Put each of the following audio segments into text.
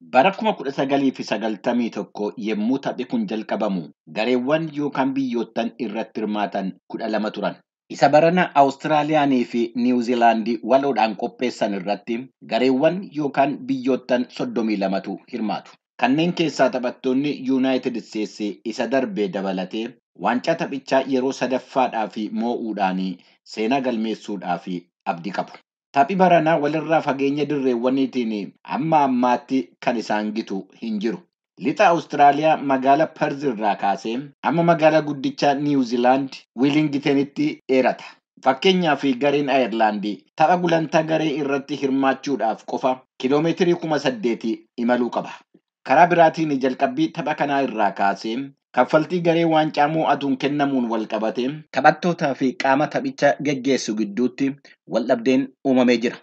Bara 1991 yommuu taphi kun jalqabamu gareewwan yookaan biyyoottan irratti hirmaatan 12 turan. Isa barana Awustiraaliyaanii fi Niwuziilaandii waloodhaan qopheessan irratti gareewwan yookaan biyyoottan 32tu hirmaatu. Kanneen keessaa taphattoonni Yuunaayitid Isteetsi isa darbe dabalatee waancaa taphichaa yeroo sadaffaadhaaf moo'uudhaan seenaa galmeessuudhaaf abdii qabu. Taphi baranaa walirraa fageenya dirreewwaniitiin amma ammaatti kan isaan gitu hin jiru. Lixa Awustiraaliyaa magaalaa Perz irraa kaasee amma magaalaa guddicha Niwuziilaand Wiilingitenitti dheerata. Fakkeenyaaf gareen Ayirlaandii tapha gulantaa garee irratti hirmaachuudhaaf qofa kiiloomeetirii 8,000 imaluu qaba. Karaa biraatiin jalqabbii tapha kanaa irraa kaasee kaffaltii garee waancaa moo'atuun kennamuun wal qabatee taphattootaa fi qaama taphicha geggeessu gidduutti waldhabdeen uumamee jira.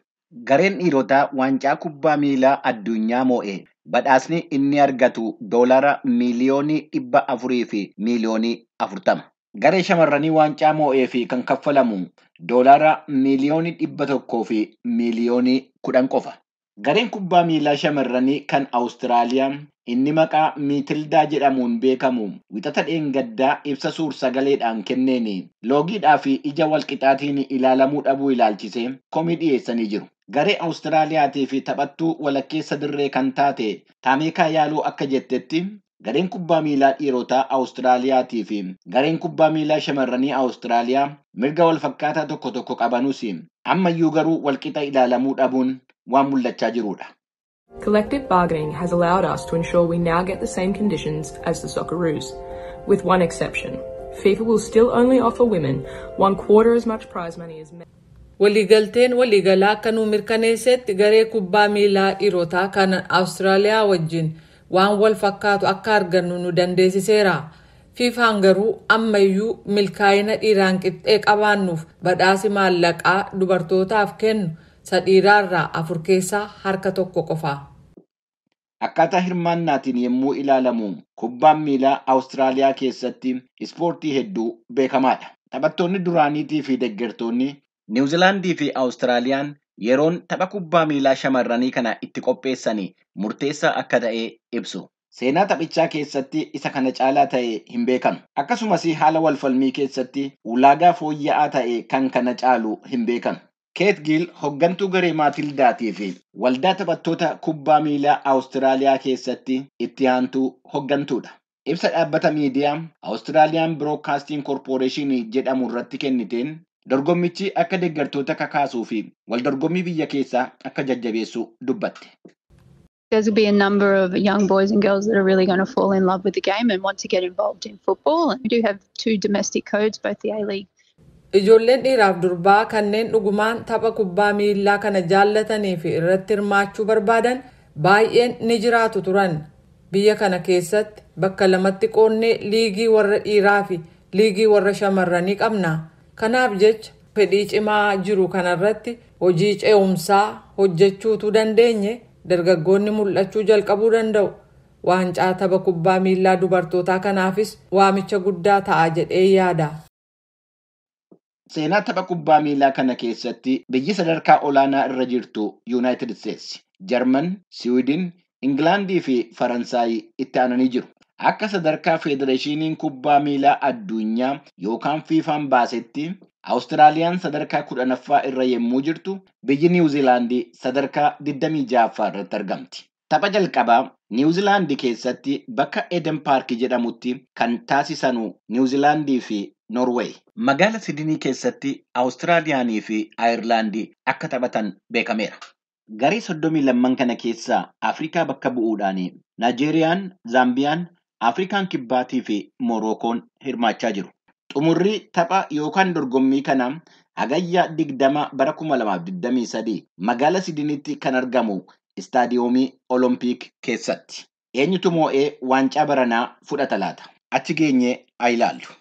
Gareen dhiirotaa waancaa kubbaa miilaa addunyaa moo'e badhaasni inni argatu doolara miiliyoonii 400 fi miiliyoonii 40. Garee shamarranii waancaa moo'ee fi kan kaffalamu doolara miiliyoonii 100 fi miiliyoonii 10 qofa. Gareen kubbaa miilaa shamarranii kan Awustiraaliyaa inni maqaa Miitildaa jedhamuun beekamu wixata dheengaddaa ibsa suur-sagaleedhaan kenneen loogiidhaa fi ija walqixaatiin ilaalamuu dhabuu ilaalchisee komii dhiyeessanii jiru. Garee Awustiraaliyaatii fi taphattuu walakkeessa dirree kan taate Taameekaa Yaaloo akka jettetti gareen kubbaa miilaa dhiirotaa Awustiraaliyaatii fi gareen kubbaa miilaa shamarranii Awustiraaliyaa mirga walfakkaataa tokko tokko qabanus ammayyuu garuu walqixa ilaalamuu dhabuun waan mul'achaa jirudha. Collective bargaining has allowed us to ensure we now get the same conditions as the Socceroos, with one exception. FIFA will still only offer women 1/4 as much prize money as men. Waliigalteen waliigalaa akka nu mirkaneessetti garee kubbaa miilaa dhiirotaa kan Awustiraaliyaa wajjin waan wal fakkaatu akka argannu nu dandeessiseera. FIFAan garuu ammayyuu milkaa'ina dhiiraan qixxee qabaannuuf badhaasi maallaqaa dubartootaaf kennu sadhiiraarraa 4 keessaa harka tokko qofa. Akkaataa hirmaannaatiin yommuu ilaalamu kubbaan miilaa Awustiraaliyaa keessatti ispoortii hedduu beekamaadha. Taphattoonni duraaniitii fi deeggartoonni Niwuziilaandii fi Awustiraaliyaan yeroon tapha kubbaa miilaa shamarranii kana itti qopheessanii murteessaa akka ta'e ibsu. Seenaa taphichaa keessatti isa kana caalaa ta'e hin beekanu. Akkasumas haala walfalmii keessatti ulaagaa fooyya'aa ta'e kan kana caalu hin beekanu. Keet Giil hoggantuu garee Maatildaatii fi waldaa taphattoota kubbaa miilaa Awustiraaliyaa keessatti itti aantuu hoggantuudha. Ibsa dhaabbata miidiyaa Awustiraaliyaan Broadcasting Corporation jedhamu irratti kenniteen dorgommichi akka deeggartoota kakaasuu fi waldorgommii biyya keessaa akka jajjabeessu dubbatte. There's will be a number of young boys and girls that are really going to fall in love with the game and want to get involved in football. And we do have 2 domestic codes, both the A-League. Ijoolleen dhiiraaf durbaa kanneen dhugumaan tapha kubbaa miilaa kana jaallatanii fi irratti hirmaachuu barbaadan baay'een ni jiraatu turan. Biyya kana keessatti bakka lamatti qoonnee liigii warra dhiiraa fi liigii warra shamarranii qabna. Kanaaf jecha fedhii cimaa jiru kanarratti hojii ce'umsaa hojjechuutu dandeenye dargaggoonni mul'achuu jalqabuu danda'u. Waancaa tapha kubbaa miilaa dubartootaa kanaafis waamicha guddaa ta'a jedhee yaada. Seenaa tapha kubbaa miilaa kana keessatti biyyi sadarkaa olaanaa irra jirtu Yuunaayitid Isteetsi, Jarman, Siwiidin, Ingilaandii fi Faransaay itti aananii jiru. Akka sadarkaa Federeeshiniin kubbaa miilaa addunyaa yookaan FIFAan baasetti Awustiraaliyaan sadarkaa 10ffaa irra yommuu jirtu biyyi Niwuziilaandii sadarkaa 26ffaa irratti argamti. Tapha jalqabaa Niwuziilaandii keessatti bakka Eden Park jedhamutti kan taasisanu Niwuziilaandii fi Norway. Magaala Sidinii keessatti Awustiraaliyaanii fi Ayirlaandii akka taphatan beekameera. Garee 32 kana keessaa Afrikaa bakka bu'uudhaan Naajeeriyaan, Zaambiyaan, Afrikaan Kibbaatii fi Morookoon hirmaachaa jiru. Xumurri tapha yookaan dorgommii kana hagayya 20 bara 2023 magaala Sidiniitti kan argamu istaadiyoomii Oloompiik keessatti. Eenyutu moo'ee waancaa baranaa fudhata laata? Achi geenyee haa ilaallu.